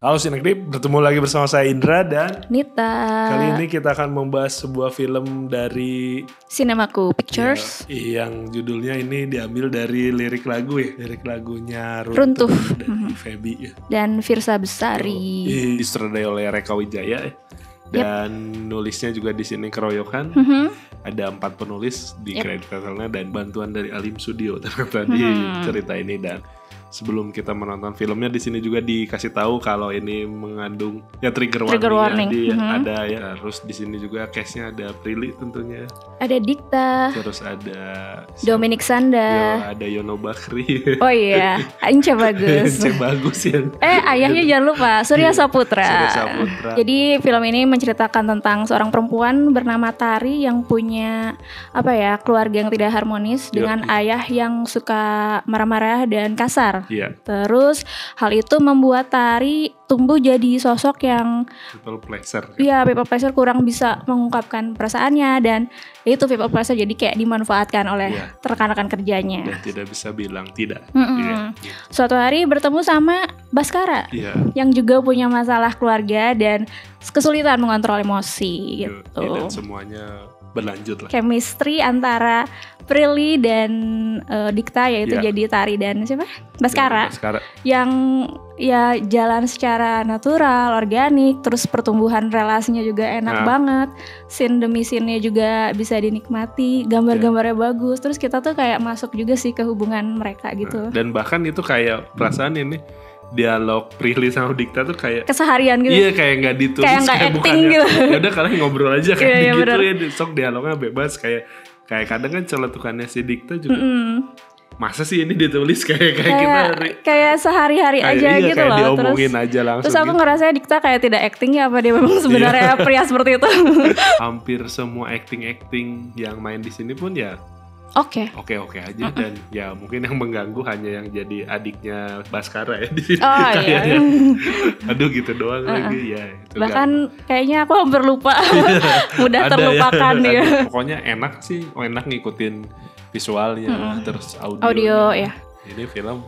Halo Sinekdip, bertemu lagi bersama saya Indra dan Nita. Kali ini kita akan membahas sebuah film dari Cinemaku Pictures yang judulnya ini diambil dari lirik lagu ya, lirik lagunya Runtuh dari Feby ya. dan Firsa Besari. Disutradarai oleh Reka Wijaya ya. Dan nulisnya juga di sini keroyokan. Ada 4 penulis di kredit titelnya dan bantuan dari Alim Studio ternyata di cerita ini. Dan sebelum kita menonton filmnya di sini juga dikasih tahu kalau ini mengandung ya trigger warning. Ada ya, terus di sini juga case-nya ada Prilly tentunya. Ada Dikta. Terus ada Dominic Sanda. Ada Yono Bakri. Oh iya, Ence Bagus. Ence Bagus ya. Ayahnya jangan lupa Surya Saputra. Surya Saputra. Jadi film ini menceritakan tentang seorang perempuan bernama Tari yang punya keluarga yang tidak harmonis dengan ayah yang suka marah-marah dan kasar. Iya. Terus hal itu membuat Tari tumbuh jadi sosok yang people pleaser. Iya, people pleaser, kurang bisa mengungkapkan perasaannya dan itu people pleaser jadi kayak dimanfaatkan oleh rekan-rekan kerjanya. Dan tidak bisa bilang tidak. Suatu hari bertemu sama Baskara yang juga punya masalah keluarga dan kesulitan mengontrol emosi gitu. Dan semuanya berlanjut lah. Chemistry antara Prilly dan Dikta yaitu jadi Tari dan siapa? Baskara. Yang ya jalan secara natural, organik, terus pertumbuhan relasinya juga enak banget. Scene demi scene-nya juga bisa dinikmati, gambar-gambarnya bagus. Terus kita tuh kayak masuk juga sih ke hubungan mereka gitu. Dan bahkan itu kayak perasaan ini dialog Prilly sama Dikta tuh kayak keseharian gitu. Iya, kayak nggak ditulis, kayak nggak acting gitu. Ya udah kalian ngobrol aja kayak gitu bener. ya, sok dialognya bebas kayak kadang kan celetukannya si Dikta juga. Masa sih ini ditulis kayak kita kayak sehari-hari aja gitu kayak loh. Diomongin aja langsung. Terus aku ngerasa Dikta kayak tidak acting ya, apa dia memang sebenarnya pria seperti itu. Hampir semua acting yang main di sini pun ya Oke aja. Dan ya mungkin yang mengganggu hanya yang jadi adiknya Baskara ya di sini. Aduh gitu doang lagi ya. Itu bahkan kayaknya aku hampir lupa. Mudah terlupakan ya. Pokoknya enak ngikutin visualnya, terus audio ya. Ini film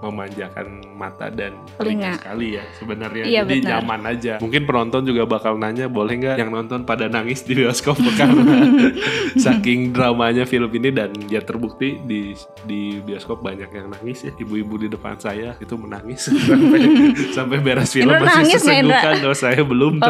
memanjakan mata dan telinga sekali ya sebenarnya. Iya, jadi benar. Nyaman aja. Mungkin penonton juga bakal nanya, boleh nggak yang nonton pada nangis di bioskop karena saking dramanya film ini. Dan ya terbukti di bioskop banyak yang nangis ya. Ibu-ibu di depan saya itu menangis sampai beres film masih sesenggukan. Oh, saya belum.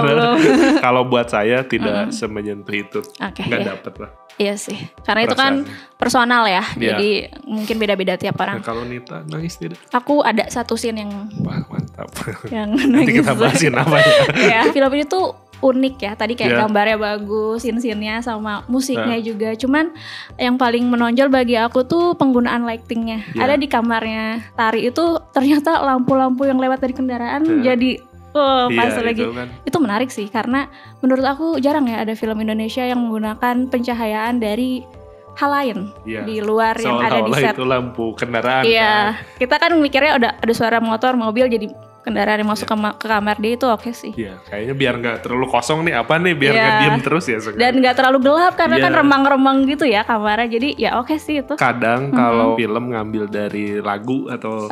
Kalau buat saya tidak semenyentuh itu. Nggak dapet lah. Iya sih, karena itu kan personal ya, jadi mungkin beda-beda tiap orang. Nah, kalau Nita nangis tidak? Aku ada satu scene yang mantap. Yang nanti kita bahasin apa ya. Film ini tuh unik ya, tadi kayak gambarnya bagus, scene-scene-nya sama musiknya juga. Cuman yang paling menonjol bagi aku tuh penggunaan lightingnya. Ada di kamarnya Tari itu ternyata lampu-lampu yang lewat dari kendaraan jadi pas lagi itu menarik sih, karena menurut aku jarang ya ada film Indonesia yang menggunakan pencahayaan dari hal lain di luar yang ada di set. Itu lampu kendaraan. Iya, kita kan mikirnya ada suara motor, mobil, jadi kendaraan yang masuk ke kamar dia itu oke sih. Iya, kayaknya biar nggak terlalu kosong nih biar nggak diem terus ya. Dan nggak terlalu gelap karena kan remang-remang gitu ya kamarnya, jadi ya oke sih itu. Kadang kalau film ngambil dari lagu atau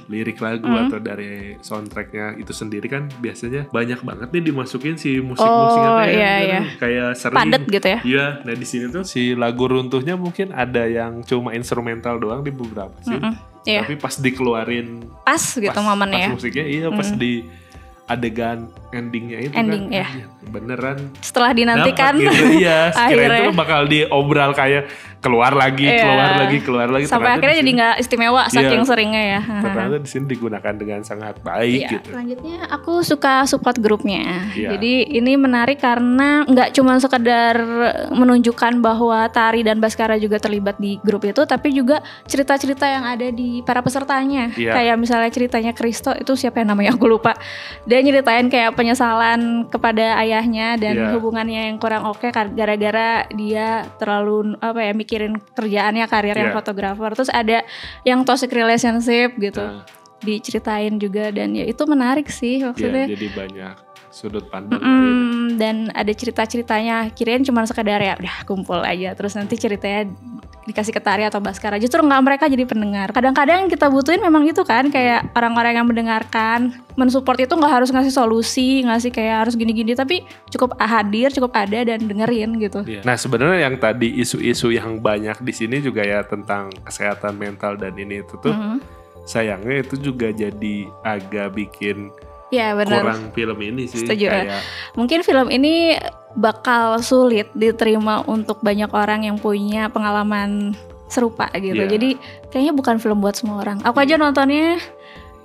lirik lagu atau dari soundtracknya itu sendiri kan biasanya banyak banget nih dimasukin si musik-musiknya kayak sering padet gitu ya. Iya, nah di sini tuh si lagu Runtuhnya mungkin ada yang cuma instrumental doang di beberapa sih. Tapi pas dikeluarin pas gitu momennya pas musiknya pas di adegan endingnya itu beneran setelah dinantikan gitu, akhirnya itu bakal diobral kayak keluar lagi sampai akhirnya jadi nggak istimewa saking seringnya ya. Ternyata di sini digunakan dengan sangat baik gitu. Selanjutnya aku suka support grupnya. Jadi ini menarik karena nggak cuma sekedar menunjukkan bahwa Tari dan Baskara juga terlibat di grup itu, tapi juga cerita-cerita yang ada di para pesertanya. Kayak misalnya ceritanya Kristo itu siapa yang namanya aku lupa. Dia nyeritain kayak penyesalan kepada ayahnya dan hubungannya yang kurang oke gara-gara dia terlalu mikirin kerjaannya, karir yang fotografer. Terus ada yang toxic relationship gitu diceritain juga, dan ya itu menarik sih maksudnya. Jadi banyak sudut pandang dan ada cerita-ceritanya, kirain cuma sekedar ya udah kumpul aja terus nanti ceritanya dikasih ke Tari atau Baskara, justru nggak mereka jadi pendengar. Kadang-kadang yang kita butuhin memang itu kan, kayak orang-orang yang mendengarkan, mensupport itu nggak harus ngasih solusi, ngasih kayak harus gini-gini, tapi cukup hadir, cukup ada dan dengerin gitu. Nah sebenarnya yang tadi isu-isu yang banyak di sini juga ya tentang kesehatan mental dan ini itu tuh sayangnya itu juga jadi agak bikin kurang film ini sih. Setuju. Kayak mungkin film ini bakal sulit diterima untuk banyak orang yang punya pengalaman serupa gitu. Jadi kayaknya bukan film buat semua orang. Aku aja nontonnya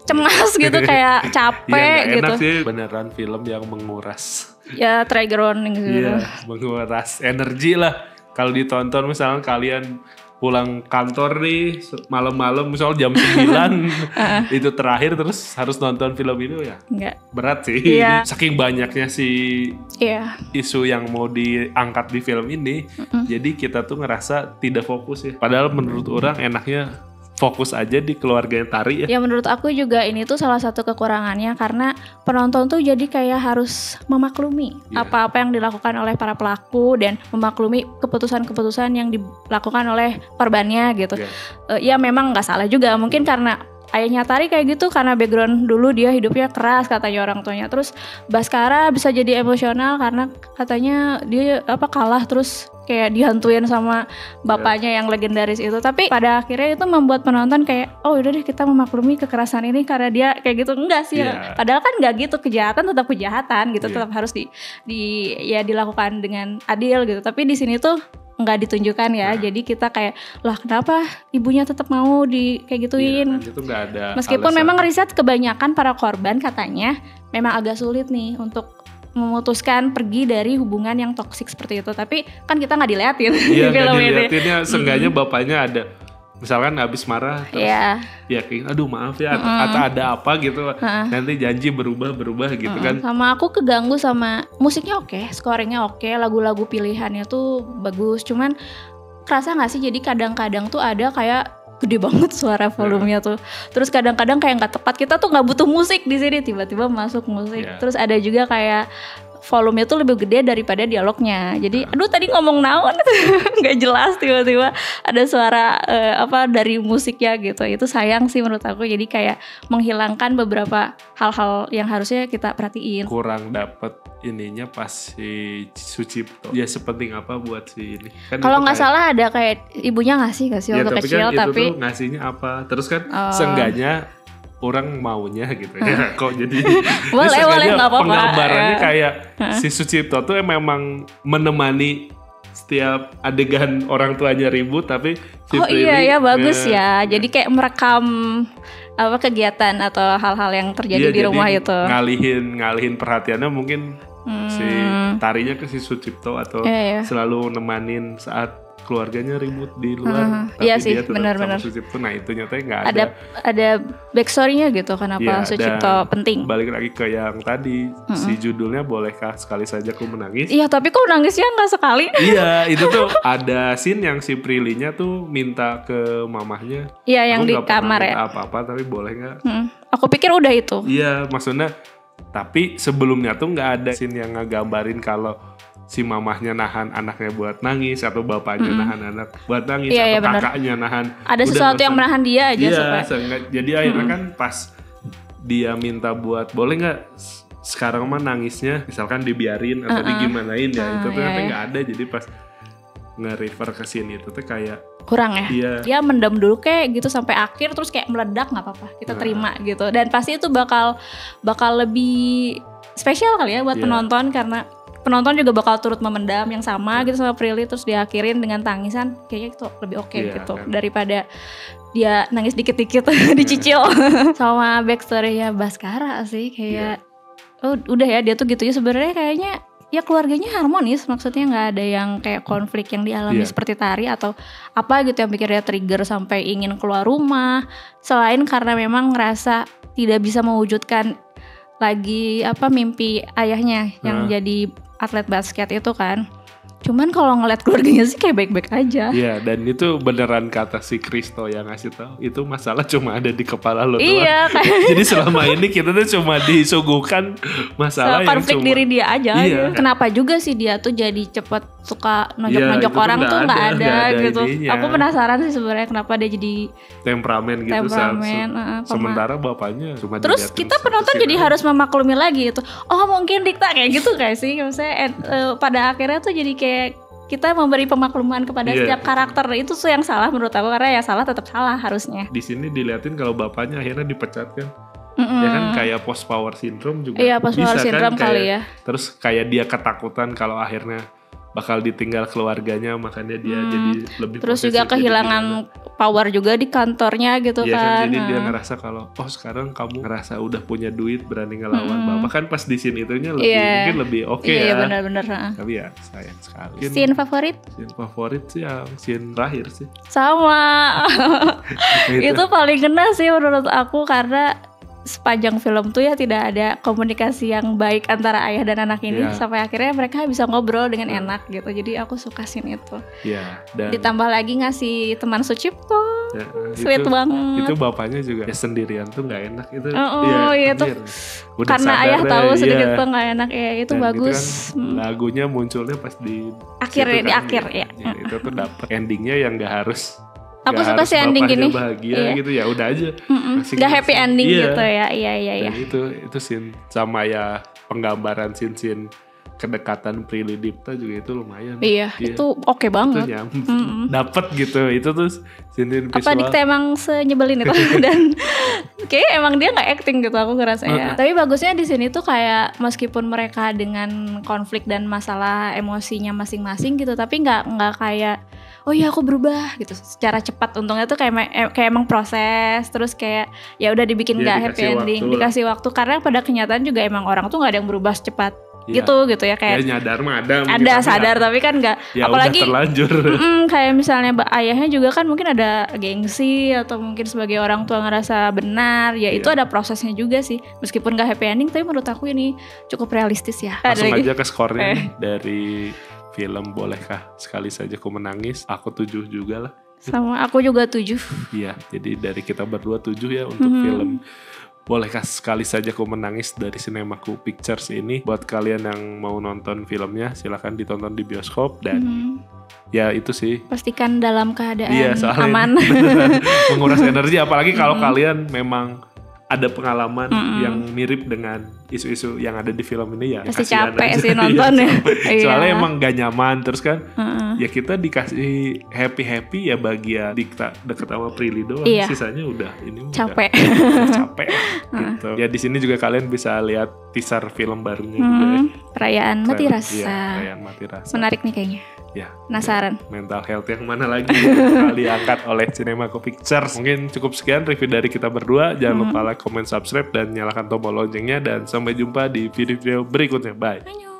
cemas gitu, kayak capek gitu. Enak sih, beneran film yang menguras. Ya trigger warning gitu. Iya, menguras energi lah. Kalau ditonton misalnya kalian pulang kantor nih malam-malam misalnya jam 9 itu terakhir terus harus nonton film ini ya enggak berat sih. Saking banyaknya sih isu yang mau diangkat di film ini, jadi kita tuh ngerasa tidak fokus ya, padahal menurut orang enaknya fokus aja di keluarganya Tari ya. Ya menurut aku juga ini tuh salah satu kekurangannya, karena penonton tuh jadi kayak harus memaklumi apa-apa yang dilakukan oleh para pelaku dan memaklumi keputusan-keputusan yang dilakukan oleh korbannya gitu. Ya memang nggak salah juga, mungkin karena ayahnya Tari kayak gitu, karena background dulu dia hidupnya keras katanya orang tuanya. Terus Baskara bisa jadi emosional karena katanya dia kalah terus kayak dihantuin sama bapaknya yang legendaris itu. Tapi pada akhirnya itu membuat penonton kayak oh udah deh kita memaklumi kekerasan ini karena dia kayak gitu. Enggak sih, padahal kan nggak gitu, kejahatan tetap kejahatan gitu, tetap harus dilakukan dengan adil gitu. Tapi di sini tuh nggak ditunjukkan ya, jadi kita kayak lah kenapa ibunya tetap mau kayak gituin. Itu nggak ada meskipun alasan. Memang riset kebanyakan para korban katanya memang agak sulit nih untuk memutuskan pergi dari hubungan yang toksik seperti itu, tapi kan kita nggak diliatin di film ini. Diliatinnya seenggaknya bapaknya ada misalkan habis marah terus aduh maaf ya atau ada apa gitu, nanti janji berubah gitu kan. Sama aku keganggu sama musiknya oke, scoringnya oke, lagu-lagu pilihannya tuh bagus, cuman kerasa nggak sih jadi kadang-kadang tuh ada kayak gede banget suara volumenya tuh, terus kadang-kadang kayak nggak tepat, kita tuh nggak butuh musik di sini tiba-tiba masuk musik. Terus ada juga kayak volumenya tuh lebih gede daripada dialognya. Jadi aduh tadi ngomong naon nggak jelas, tiba-tiba ada suara dari musiknya gitu. Itu sayang sih menurut aku, jadi kayak menghilangkan beberapa hal-hal yang harusnya kita perhatiin. Kurang dapet ininya pas si Sucipto. Ya sepenting apa buat si ini kan. Kalau nggak salah ada kayak ibunya ngasih waktu kecil, kan tapi itu tuh ngasihnya apa terus kan seenggaknya orang maunya gitu ya. Kok jadi boleh nggak apa-apa. Penggambarannya kayak si Sucipto tuh memang menemani setiap adegan orang tuanya ribut, tapi si Prilly bagus ya. Jadi kayak merekam kegiatan atau hal-hal yang terjadi di rumah itu. Ngalihin perhatiannya mungkin si Tarinya ke si Sucipto atau selalu nemanin saat keluarganya ribut di luar, tapi iya dia sih, tetap benar-benar. sama Sucipto. Nah itu nyatanya nggak ada backstory-nya gitu kenapa Sucipto penting. Balik lagi ke yang tadi si judulnya bolehkah sekali saja aku menangis. Iya tapi kok nangisnya nggak sekali. Iya itu tuh ada scene yang si Prilly-nya tuh minta ke mamahnya. Iya yang di kamar ya. Apa-apa tapi boleh nggak? Aku pikir udah itu. Iya maksudnya, tapi sebelumnya tuh nggak ada scene yang ngegambarin kalau si mamahnya nahan anaknya buat nangis atau bapaknya nahan anak buat nangis atau kakaknya nahan. Ada sesuatu yang menahan dia aja. Jadi akhirnya kan pas dia minta buat boleh nggak sekarang mah nangisnya misalkan dibiarin atau digimanain ya, itu ternyata nggak ada. Jadi pas nge-refer ke sini itu tuh kayak kurang ya. Dia mendam dulu kayak gitu sampai akhir terus kayak meledak, nggak apa-apa kita terima gitu. Dan pasti itu bakal lebih spesial kali ya buat penonton, karena penonton juga bakal turut memendam yang sama gitu sama Prilly, terus diakhirin dengan tangisan. Kayaknya itu lebih oke gitu kan, daripada dia nangis dikit-dikit dicicil. Sama backstory-nya Baskara sih kayak udah ya dia tuh gitu ya sebenarnya kayaknya ya keluarganya harmonis, maksudnya nggak ada yang kayak konflik yang dialami seperti Tari atau apa gitu yang bikin dia trigger sampai ingin keluar rumah, selain karena memang ngerasa tidak bisa mewujudkan lagi mimpi ayahnya yang jadi atlet basket itu kan. Cuman kalau ngeliat keluarganya sih kayak baik-baik aja. Iya, dan itu beneran kata si Kristo yang ngasih tahu, itu masalah cuma ada di kepala lo Iya, doang. Jadi selama ini kita tuh cuma disuguhkan masalah yang konflik cuma diri dia aja. Iya. Kenapa juga sih dia tuh jadi cepet suka nonjok-nonjok itu orang tuh nggak ada gitu. ininya. Aku penasaran sih sebenarnya kenapa dia jadi temperamen gitu. Sementara bapaknya cuma terus kita penonton jadi harus memaklumi lagi itu. Oh mungkin Dikta kayak gitu kayak sih. Maksudnya pada akhirnya tuh jadi kayak kita memberi pemakluman kepada setiap karakter. Itu tuh yang salah menurut aku, karena ya salah tetap salah harusnya. Di sini diliatin kalau bapaknya akhirnya dipecat kan. Ya kan kayak post power syndrome juga. Iya, post power syndrome kan, kali ya. Terus kayak dia ketakutan kalau akhirnya bakal ditinggal keluarganya, makanya dia jadi lebih terus juga kehilangan power juga di kantornya gitu kan. Jadi dia ngerasa kalau sekarang kamu ngerasa udah punya duit, berani ngelawan bapak kan. Pas di scene itunya lebih mungkin lebih oke ya. Iya benar-benar. Tapi ya sayang sekali. Scene favorit? Scene favorit sih yang scene terakhir sih. Sama. Itu paling kena sih menurut aku, karena sepanjang film tuh ya tidak ada komunikasi yang baik antara ayah dan anak ini, sampai akhirnya mereka bisa ngobrol dengan enak gitu. Jadi aku suka scene itu. Dan ditambah lagi ngasih teman Sucipto, sweet banget. Itu bapaknya juga ya sendirian tuh nggak enak itu. Itu karena ayah tahu sedikit tuh nggak enak ya. Itu dan bagus. Itu kan lagunya munculnya pas di akhir kan, di akhir ya. Itu tuh dapet endingnya yang nggak harus. Aku suka sih ending gini. Bahagia gitu ya udah aja. Gak happy ending gitu ya. Iya. Dan itu scene sama ya penggambaran scene kedekatan Prilly Dipta juga itu lumayan. Iya. Itu oke banget. Itu dapet gitu. Itu tuh scene visual. Apa Dikta emang senyebelin itu dan kayak emang dia nggak acting gitu aku ngerasa ya. Tapi bagusnya di sini tuh kayak meskipun mereka dengan konflik dan masalah emosinya masing-masing gitu, tapi nggak kayak oh iya aku berubah gitu secara cepat. Untungnya tuh kayak emang proses, terus kayak ya udah dibikin nggak happy ending, dikasih waktu, karena pada kenyataan juga emang orang tuh nggak ada yang berubah secepat gitu ya kayak ya nyadar mah ada sadar tapi kan nggak ya apalagi udah terlanjur. Kayak misalnya ayahnya juga kan mungkin ada gengsi atau mungkin sebagai orang tua ngerasa benar ya. Itu ada prosesnya juga sih meskipun nggak happy ending, tapi menurut aku ini cukup realistis ya. Langsung aja ke skornya dari film Bolehkah Sekali Saja Ku Menangis, aku 7 juga lah. Sama aku juga 7. Iya, jadi dari kita berdua 7 ya untuk film Bolehkah Sekali Saja Ku Menangis dari Cinemaku Pictures ini. Buat kalian yang mau nonton filmnya silahkan ditonton di bioskop dan ya itu sih. Pastikan dalam keadaan aman. Menguras energi apalagi kalau kalian memang ada pengalaman yang mirip dengan isu-isu yang ada di film ini ya. Pasti capek sih nonton ya. Soalnya emang gak nyaman terus kan. Ya kita dikasih happy ya bagian Dikta deket sama Prilly doang. Sisanya udah ini capek. Capek gitu. Ya di sini juga kalian bisa lihat teaser film barunya juga ya. Perayaan Mati Rasa. Iya, Perayaan Mati Rasa. Menarik nih kayaknya. Ya, penasaran. Mental health yang mana lagi yang diangkat oleh Cinemaku Pictures. Mungkin cukup sekian review dari kita berdua. Jangan lupa like, comment, subscribe dan nyalakan tombol loncengnya. Dan sampai jumpa di video-video berikutnya. Bye.